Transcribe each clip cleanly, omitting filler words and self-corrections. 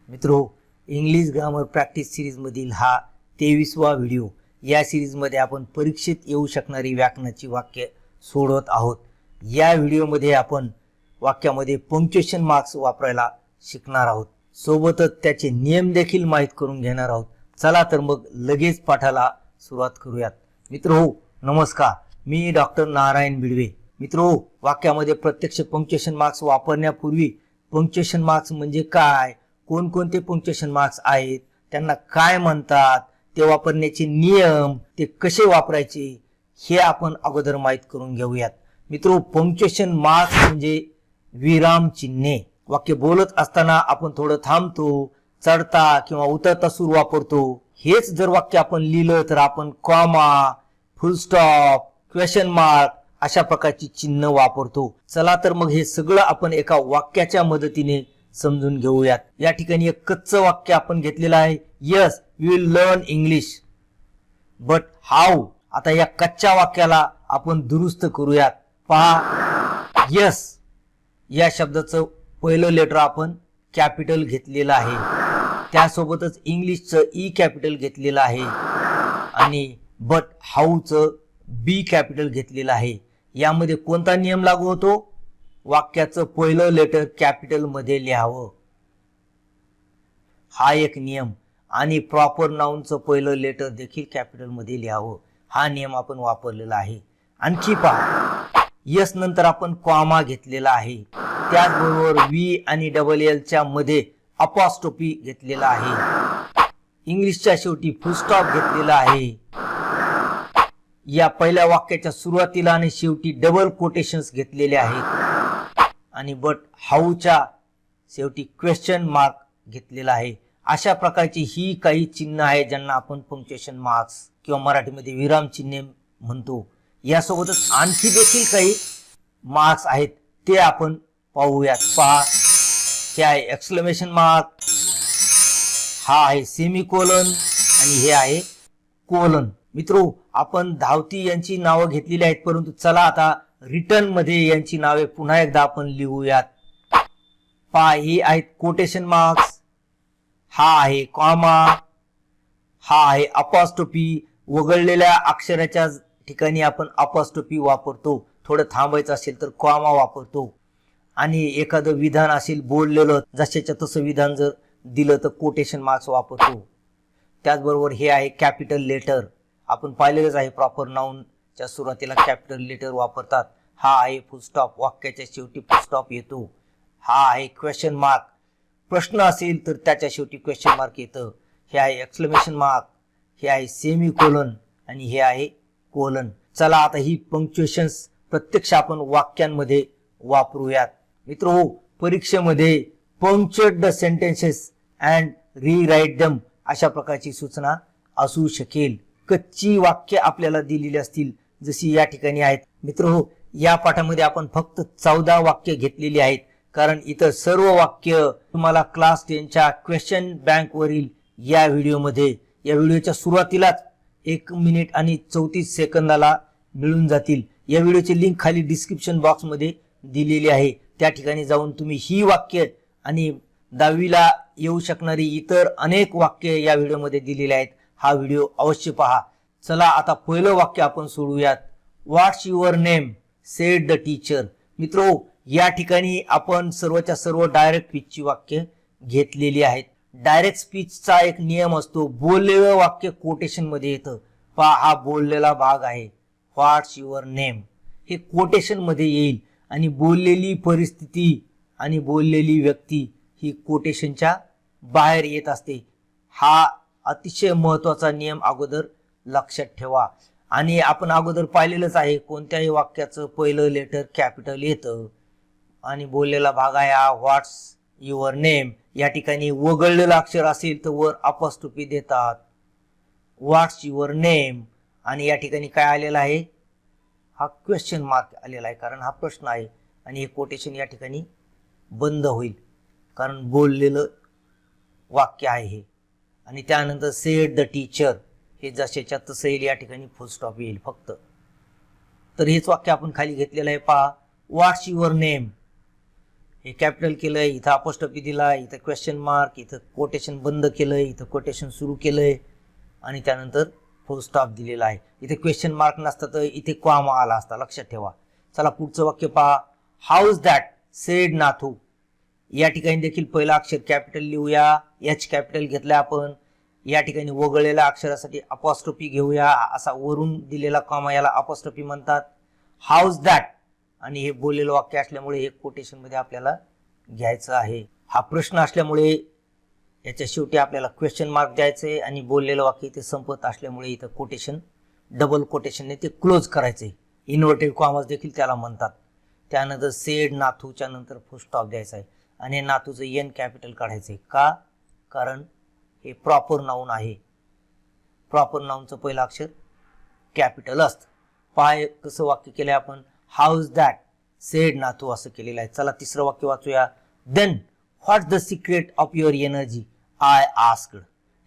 मित्रो, English grammar practice सिरीजमधील हा 23वा video. या सिरीजमध्ये आपण परीक्षेत येऊ शकणारी व्याकरणाची वाक्य सोडवत आहोत. या व्हिडिओमध्ये आपण वाक्यामध्ये पंक्च्युएशन मार्क्स वापरायला शिकणार आहोत. सोबतच त्याचे नियम देखील माहित करून घेणार आहोत. चला तर मग लगेच पाठाला सुरुवात करूयात. मित्रो, नमस्कार. मी डॉक्टर नारायण बिडवे. मित्रो, वाक्यामध्ये प्रत्यक्ष पंक्च्युएशन मार्क्स वापरण्यापूर्वी पंक्च्युएशन मार्क्स म्हणजे काय, कोणकोणते पंक्च्युएशन मार्क्स आहेत, त्यांना काय म्हणतात, ते वापरण्याचे नियम, ते कसे वापरायचे, हे आपण अगोदर माहित करून घेऊयात. मित्रो, पंक्च्युएशन मार्क्स म्हणजे विराम चिन्हे. वाक्य बोलत असताना आपण थोडं थांबतो, चढता किंवा उतरता सूर वापरतो. हेच जर वाक्य आपण लिहिलं तर आपण कॉमा, फुल स्टॉप, क्वेश्चन मार्क अशा प्रकारची चिन्ह वापरतो. चला तर मग हे सगळं आपण एका वाक्याच्या मदतीने समजून घेऊयात. या ठिकाणी एक कच्चं वाक्य आपण घेतलेलं आहे. Yes, we will learn English, but how. आता या कच्च्या वाक्याला आपण दुरुस्त करूयात. पहा, यस या शब्दाचं पहिलं लेटर आपण कॅपिटल घेतलेलं आहे, त्यासोबतच इंग्लिशचं ई कॅपिटल घेतलेलं आहे आणि बट हाऊचं बी कॅपिटल घेतलेलं आहे. यामध्ये कोणता नियम लागू होतो? वाक्याचं पहिलं लेटर कॅपिटल मध्ये लिहावं, हा एक नियम. आणि प्रॉपर नाउनचं पहिलं लेटर देखील कॅपिटल मध्ये लिहावं, हा नियम आपण वापरलेला आहे. आणखी पहा, यस नंतर आपण कॉमा घेतलेला आहे, त्याचबरोबर व्ही आणि डबल एल च्या मध्ये अपॉस्ट्रोफी घेतलेला आहे, इंग्लिशच्या शेवटी फुल स्टॉप घेतलेला आहे. या पहिल्या वाक्याच्या सुरुवातीला आणि शेवटी डबल कोटेशन्स घेतलेले आहेत आणि बट हाऊच्या शेवटी क्वेश्चन मार्क घेतलेला आहे. अशा प्रकारची ही काही चिन्ह आहेत ज्यांना आपण पंक्च्युएशन मार्क्स किंवा मराठीमध्ये विराम चिन्हे म्हणतो. यासोबतच आणखी देखील काही मार्क्स आहेत, ते आपण पाहूयात. पहा, हे आहे एक्सक्लेमेशन मार्क, हा आहे सेमीकोलन आणि हे आहे कोलन. मित्रो, आपण धावती यांची नावं घेतलेली आहेत, परंतु चला आता रिटर्न मध्ये यांची नावे पुन्हा एकदा आपण लिहूयात. पहा, ही आहेत कोटेशन मार्क्स, हा आहे कॉमा, हा आहे अपॉस्ट्रोफी. वगळलेल्या अक्षराच्या ठिकाणी आपण अपॉस्ट्रोफी वापरतो, थोडं थांबायचं असेल तर कॉमा वापरतो. आणि एखादं विधान असेल बोललेलं जशाच्या तसं विधान जर दिलं तर कोटेशन मार्क्स वापरतो. त्याचबरोबर हे आहे कॅपिटल लेटर, आपण पाहिलेलंच आहे प्रॉपर नाउनच्या सुरुवातीला कॅपिटल लेटर वापरतात. हा आहे फुल स्टॉप, वाक्याच्या शेवटी फुल स्टॉप येतो. हा आहे क्वेश्चन मार्क, प्रश्न असेल तर त्याच्या शेवटी क्वेश्चन मार्क येतं. हे आहे एक्सक्लेमेशन मार्क, हे आहे सेमी कोलन आणि हे आहे कोलन. चला आता ही पंक्च्युएशन्स प्रत्यक्ष आपण वाक्यांमध्ये वापरूयात. मित्रो, परीक्षेमध्ये punctuate the sentences and rewrite them अशा प्रकारची सूचना असू शकेल. कच्ची वाक्य आपल्याला दिलेली असतील, जशी या ठिकाणी आहेत. मित्रो, या पाठामध्ये आपण फक्त 14 वाक्य घेतलेली आहेत, कारण इतर सर्व वाक्य तुम्हाला क्लास 10च्या क्वेश्चन बँक वरील या व्हिडिओच्या सुरुवातीलाच 1 मिनिट आणि 34 सेकंदाला मिळून जातील. या व्हिडिओची लिंक खाली डिस्क्रिप्शन बॉक्स मध्ये दिलेली आहे, त्या ठिकाणी जाऊन तुम्ही ही वाक्य आणि 10वीला येऊ शकणारी इतर अनेक वाक्य या व्हिडिओमध्ये दिलेले आहेत. हा व्हिडिओ अवश्य पहा. चला आता पहिलं वाक्य आपण सोडूयात. What's your name, said the teacher. मित्रो, या ठिकाणी आपण सर्वच्या सर्व डायरेक्ट स्पीचची वाक्य घेतलेली आहेत. डायरेक्ट स्पीचचा एक नियम असतो, बोललेलं वाक्य कोटेशन मध्ये येतं. पहा, हा बोललेला भाग आहे, व्हॉट्स युअर नेम, हे कोटेशन मध्ये येईल आणि बोललेली परिस्थिती आणि बोललेली व्यक्ती ही कोटेशनच्या बाहेर येत असते. हा अतिशय महत्वाचा नियम अगोदर लक्षात ठेवा. आणि आपण अगोदर पाहिलेलंच आहे, कोणत्याही वाक्याचं पहिलं लेटर कॅपिटल येतं आणि बोललेला भाग आहे हा व्हॉट्स युअर नेम. या ठिकाणी वगळलेलं अक्षर असेल तर वर अपॉस्ट्रोफी देतात, व्हॉट्स युअर नेम. आणि या ठिकाणी काय आलेलं आहे, हा क्वेश्चन मार्क आलेला आहे, कारण हा प्रश्न आहे आणि हे कोटेशन या ठिकाणी बंद होईल, कारण बोललेलं वाक्य आहे हे. आणि त्यानंतर सेड द टीचर, हे जशाच्या तसं येईल, या ठिकाणी फुल स्टॉप येईल फक्त. तर हेच वाक्य आपण खाली घेतलेलं आहे. पहा, व्हॉट्स युअर नेम, हे कॅपिटल केलंय, इथं अपोस्ट्रोफी दिलाय, इथं क्वेश्चन मार्क, इथं कोटेशन बंद केलंय, इथं कोटेशन सुरू केलंय आणि त्यानंतर फुल स्टॉप दिलेला आहे. इथे क्वेश्चन मार्क नसता तर इथे कॉमा आला असता, लक्षात ठेवा. चला पुढचं वाक्य पहा. How is that said Nathu. या ठिकाणी देखील पहिलं अक्षर कॅपिटल लिहूया, एच कॅपिटल घेतलाय आपण. या ठिकाणी वगळलेल्या अक्षरासाठी अपोस्ट्रोफी घेऊया, असा वरून दिलेला कॉमा याला अपोस्ट्रोफी म्हणतात. हाऊ इज दॅट आणि हे बोललेलं वाक्य असल्यामुळे हे कोटेशन मध्ये आपल्याला घ्यायचं आहे. हा प्रश्न असल्यामुळे याच्या शेवटी आपल्याला क्वेश्चन मार्क द्यायचे आणि बोललेलं वाक्य इथे संपत असल्यामुळे इथं कोटेशन डबल कोटेशनने ते क्लोज करायचे. इन्व्हर्टेड कॉमास देखील त्याला म्हणतात. त्यानंतर सेड नाथूच्या नंतर फुल स्टॉप द्यायचा आहे आणि नाथूचं एन कॅपिटल काढायचंय. का? कारण हे प्रॉपर नाऊन आहे. प्रॉपर नाऊनचं पहिलं अक्षर कॅपिटल असतं. पाय कसं वाक्य केलंय आपण, how is that said Nathu असं केलेलं आहे. चला तिसरं वाक्य वाचूया. Then what's the secret of your energy I asked.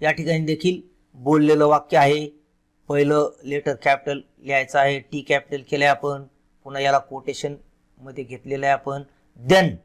या ठिकाणी देखील बोललेलं वाक्य आहे. पहिलं लेटर कॅपिटल लिहायचं आहे, टी कॅपिटल केलंय आपण, पुन्हा याला कोटेशन मध्ये घेतलेलं आहे आपण. देन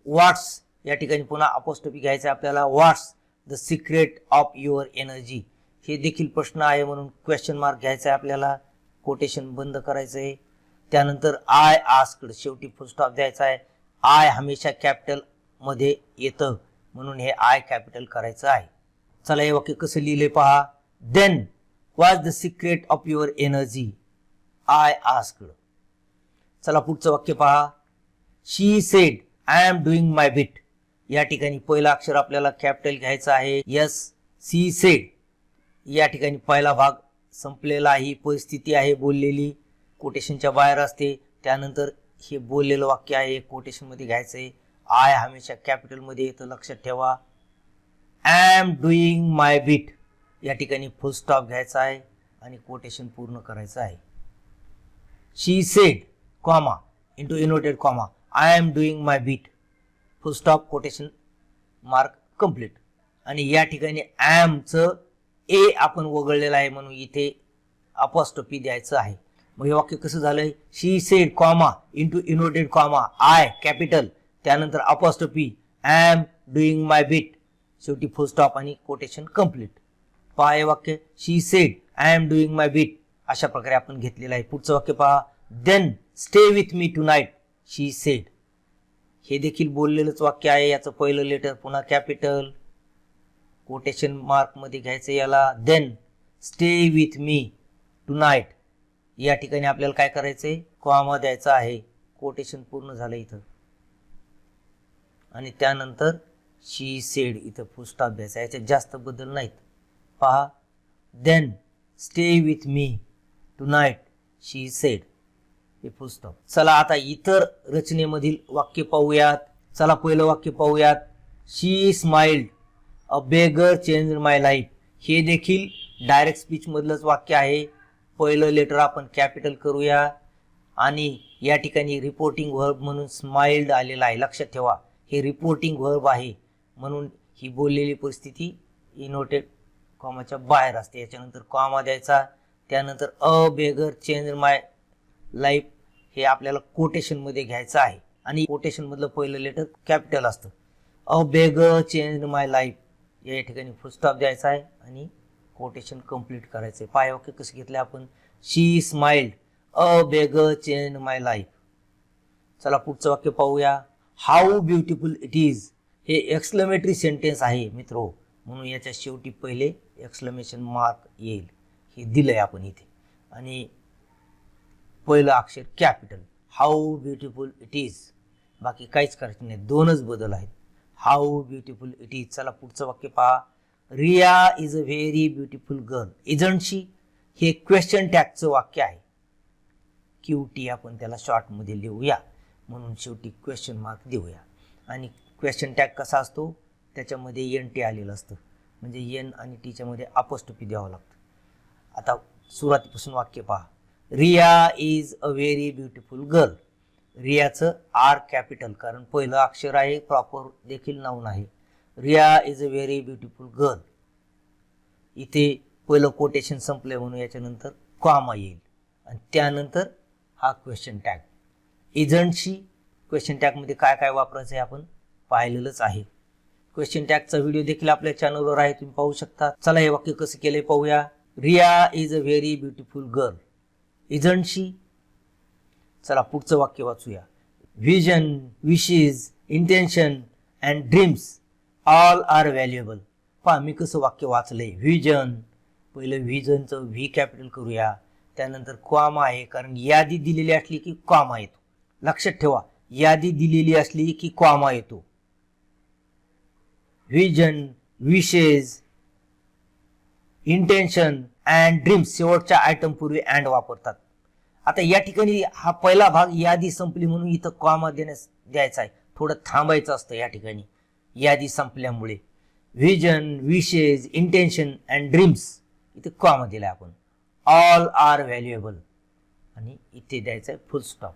व्हॉट्स या ठिकाणी पुन्हा अपोस्ट्रोफी घ्यायचं आहे आपल्याला. What's the secret of your energy हे देखील प्रश्न आहे म्हणून क्वेश्चन मार्क घ्यायचा आहे आपल्याला, कोटेशन बंद करायचं आहे. त्यानंतर आय आस्क्ड शेवटी फुल स्टॉप द्यायचा आहे. आय हमेशा कॅपिटल मध्ये येतं म्हणून हे आय कॅपिटल करायचं आहे. चला हे वाक्य कसं लिहिले पहा. Then what the secret of your energy I asked. चला पुढचं वाक्य पहा. She said I am doing my bit. या ठिकाणी पहिला अक्षर आपल्याला कॅपिटल घ्यायचं आहे, यस. सी सेड या ठिकाणी पहिला भाग संपलेला आहे, ही परिस्थिती आहे बोललेली, कोटेशनच्या बाहेर असते. त्यानंतर हे बोललेलं वाक्य आहे, कोटेशन मध्ये घ्यायचंय. आय हमेशा कॅपिटल मध्ये येतं, लक्षात ठेवा. I am doing my bit या ठिकाणी फुल स्टॉप घ्यायचा आहे आणि कोटेशन पूर्ण करायचं आहे. She said comma into inverted comma I am doing my bit full stop quotation mark complete. आणि या ठिकाणी ॲमचं ए आपण वगळलेलं आहे म्हणून इथे अपोस्ट्रोफी द्यायचं आहे. मग हे वाक्य कसं झालंय. She said comma into inverted comma I capital, त्यानंतर apostrophe I am doing my bit, शेवटी फुल स्टॉप आणि कोटेशन कंप्लीट. पहा हे वाक्य she said I am doing my bit अशा प्रकारे आपण घेतलेलं आहे. पुढचं वाक्य पहा. Then stay with me tonight she said. हे देखील बोललेलंच वाक्य आहे. याचं पहिलं लेटर पुन्हा कॅपिटल, कोटेशन मार्क मध्ये घ्यायचं याला. Then stay with me tonight या ठिकाणी आपल्याला काय करायचंय, कॉमा द्यायचा आहे. कोटेशन पूर्ण झालं इथं आणि त्यानंतर शी सेड इथं फुल स्टॉप द्यायचा. याच्यात जास्त बदल नाहीत. पहा. Then stay with me tonight she said हे फुल स्टॉप. चला आता इतर रचनेमधील वाक्य पाहूयात. चला पहिलं वाक्य पाहूयात. शी स्माइल्ड अ बेगर चेंज माय लाईफ. हे देखील डायरेक्ट स्पीच मधलंच वाक्य आहे. पहिलं लेटर आपण कॅपिटल करूया आणि या ठिकाणी रिपोर्टिंग व्हर्ब म्हणून स्माइल्ड आलेला आहे, लक्षात ठेवा. हे रिपोर्टिंग व्हर्ब आहे म्हणून ही बोललेली परिस्थिती इन्व्हर्टेड कॉमाच्या बाहेर असते. याच्यानंतर कॉमा द्यायचा. त्यानंतर अ बेगर चेंज माय लाईफ हे आपल्याला कोटेशन मध्ये घ्यायचं आहे आणि कोटेशन मधलं पहिलं लेटर कॅपिटल असतं. अ बेगर चेंज माय लाईफ या ठिकाणी फुल स्टॉप द्यायचा आहे आणि कोटेशन कंप्लीट करायचंय. पाय वाक्य कसं घेतलंय आपण. शी स्माइल्ड अ बेगर चेंज माय लाईफ. चला पुढचं वाक्य पाहूया. How beautiful it is. हे एक्सक्लेमेटरी सेंटेन्स आहे मित्रो म्हणून याच्या शेवटी पहिले एक्सक्लेमेशन मार्क येईल. हे दिलंय आपण इथे आणि पहिलं अक्षर capital. How beautiful it is. बाकी काहीच करायचं नाही, दोनच बदल आहेत. How beautiful it is. चला पुढचं वाक्य पहा. Riya is a very beautiful girl isn't she. हे क्वेश्चन टॅगचं वाक्य आहे. क्यूटी आपण त्याला शॉर्ट मध्ये लिहूया म्हणून शेवटी क्वेश्चन मार्क देऊया. आणि क्वेश्चन टॅग कसा असतो, त्याच्यामध्ये एन टी आलेलं असतं म्हणजे एन आणि टीच्या मध्ये अपोस्ट्रोफी द्यावं लागतं. आता सुरुवातीपासून वाक्य पहा. Riya is a very beautiful girl. रियाचं आर कॅपिटल कारण पहिलं अक्षर आहे, प्रॉपर देखील नाऊन आहे. Riya is a very beautiful girl. इथे पहिलं कोटेशन संपलंय म्हणून याच्यानंतर कॉमा येईल आणि त्यानंतर हा question tag. Isn't she question tag मध्ये काय काय वापरायचं आहे आपण पाहिलेलंच आहे. क्वेश्चन टॅगचा व्हिडिओ देखील आपल्या चॅनलवर आहे, तुम्ही पाहू शकता. चला हे वाक्य कसं केलंय पाहूया. Riya is a very beautiful girl, isn't she. चला पुढचं वाक्य वाचूया. Vision, wishes, intention and dreams all are valuable. पहा मी कसं वाक्य वाचलंय. व्हिजन, पहिलं व्हिजनचं व्ही कॅपिटल करूया, त्यानंतर कॉमा आहे, कारण यादी दिलेली असली की कॉमा येतो. लक्षात ठेवा, यादी दिलेली असली की कॉमा येतो. Vision, wishes, intention and dreams शेवटच्या आयटम पूर्वी अँड वापरतात. आता या ठिकाणी हा पहिला भाग यादी संपली म्हणून इथं कॉमा द्यायचा आहे, थोडं थांबायचं असतं या ठिकाणी यादी संपल्यामुळे. Vision, wishes, intention and dreams इथे कॉमा दिलाय आपण. ऑल आर व्हॅल्युएबल आणि इथे द्यायचं आहे फुल स्टॉप.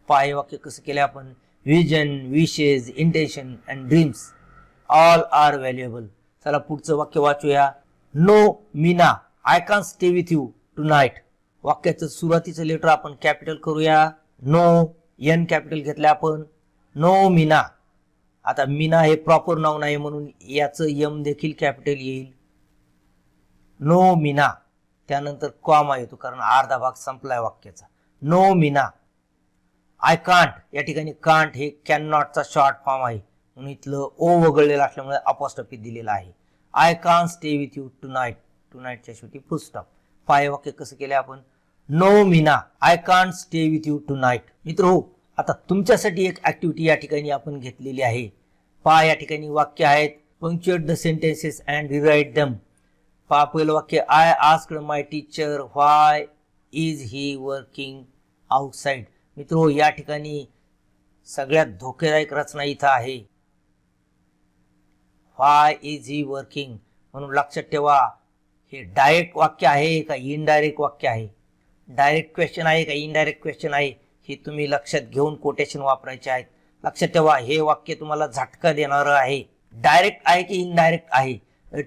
पहा वाक्य कसं केलंय आपण. Vision, wishes, intention and dreams all are valuable. चला पुढचं वाक्य वाचूया. No Meena, I can stay with you tonight. वाक्याचं सुरुवातीचं लेटर आपण कॅपिटल करूया. नो, एन कॅपिटल घेतलं आपण. नो मीना. आता मीना हे प्रॉपर नाउन आहे म्हणून याचं एम देखील कॅपिटल येईल. नो मीना, त्यानंतर कॉमा येतो कारण अर्धा भाग संपलाय वाक्याचा. नो मीना. आय कांट, या ठिकाणी कांट हे कॅन नॉटचा शॉर्ट फॉर्म आहे म्हणून इथलं ओ वगळलेलं असल्यामुळे अपॉस्ट्रोफी दिलेला आहे. I can't stay with you tonight, टू नाईटच्या शेवटी फुल स्टॉप. पाय वाक्य कसं केलंय आपण. No Meena, I can't stay with you tonight. मित्र हो, आता तुमच्यासाठी एक ऍक्टिव्हिटी या ठिकाणी आपण घेतलेली आहे. पहा या ठिकाणी वाक्य आहेत. Punctuate the sentences and rewrite them. पहा पहिलं वाक्य. I asked my teacher why is he working outside. मित्र या ठिकाणी सगळ्यात धोकेदायक रचना इथं आहे. व्हाय इज ही वर्किंग म्हणून लक्षात ठेवा हे डायरेक्ट वाक्य आहे का इनडायरेक्ट वाक्य आहे, डायरेक्ट क्वेश्चन आहे का इनडायरेक्ट क्वेश्चन आहे, हे तुम्ही लक्षात घेऊन कोटेशन वापरायचे आहेत. लक्षात ठेवा हे वाक्य तुम्हाला झटका देणारं आहे. डायरेक्ट आहे की इनडायरेक्ट आहे.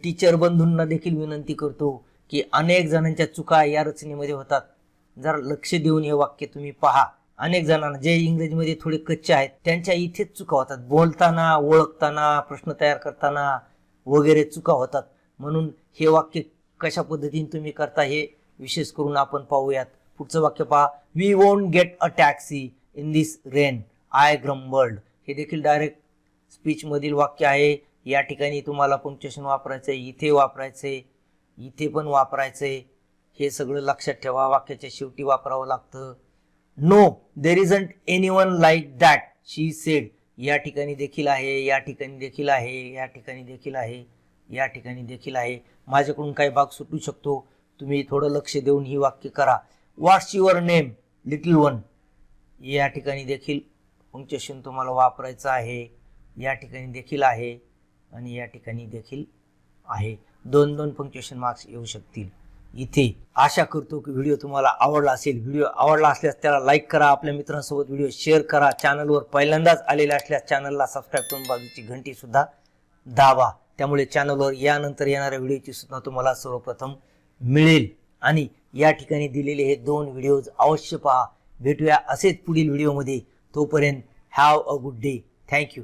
टीचर बंधूंना देखील विनंती करतो की अनेक जणांच्या चुका या रचनेमध्ये होतात. जरा लक्ष देऊन हे वाक्य तुम्ही पहा. अनेक जणांना जे इंग्रजीमध्ये थोडे कच्चे आहेत त्यांच्या इथेच चुका होतात. बोलताना, ओळखताना, प्रश्न तयार करताना वगैरे चुका होतात. म्हणून हे वाक्य कशा पद्धतीने तुम्ही करता हे विशेष करून आपण पाहूयात. पुढचं वाक्य पहा. We won't get a taxi in this rain, I grumbled. हे देखील डायरेक्ट स्पीच मधील वाक्य आहे. या ठिकाणी तुम्हाला पंक्च्युएशन वापरायचंय, इथे वापरायचंय, इथे पण वापरायचंय. हे सगळं लक्षात ठेवा. वाक्याच्या शेवटी वापरावं लागतं. No there isn't anyone like that she said. या ठिकाणी देखील आहे, या ठिकाणी देखील आहे, या ठिकाणी देखील आहे, या ठिकाणी देखील आहे. माझ्याकडून काही भाग सुटू शकतो, तुम्ही थोडं लक्ष देऊन ही वाक्य करा. व्हॉट्स युअर नेम लिटिल वन. या ठिकाणी देखील पंक्च्युएशन तुम्हाला वापरायचं आहे. या ठिकाणी देखील आहे आणि या ठिकाणी देखील आहे. 2-2 पंक्च्युएशन मार्क्स येऊ शकतील इथे. आशा करतो की व्हिडिओ तुम्हाला आवडला असेल. व्हिडिओ आवडला असल्यास त्याला लाईक करा, आपल्या मित्रांसोबत व्हिडिओ शेअर करा. चॅनलवर पहिल्यांदाच आलेले असल्यास चॅनलला सबस्क्राईब करून बाजूची घंटी सुद्धा दाबा. त्यामुळे चॅनलवर यानंतर येणाऱ्या व्हिडिओची सुद्धा तुम्हाला सर्वप्रथम मिळेल. आणि या ठिकाणी दिलेले हे 2 व्हिडिओज अवश्य पहा. भेटूया असेच पुढील व्हिडिओमध्ये. तोपर्यंत have a good day. Thank you.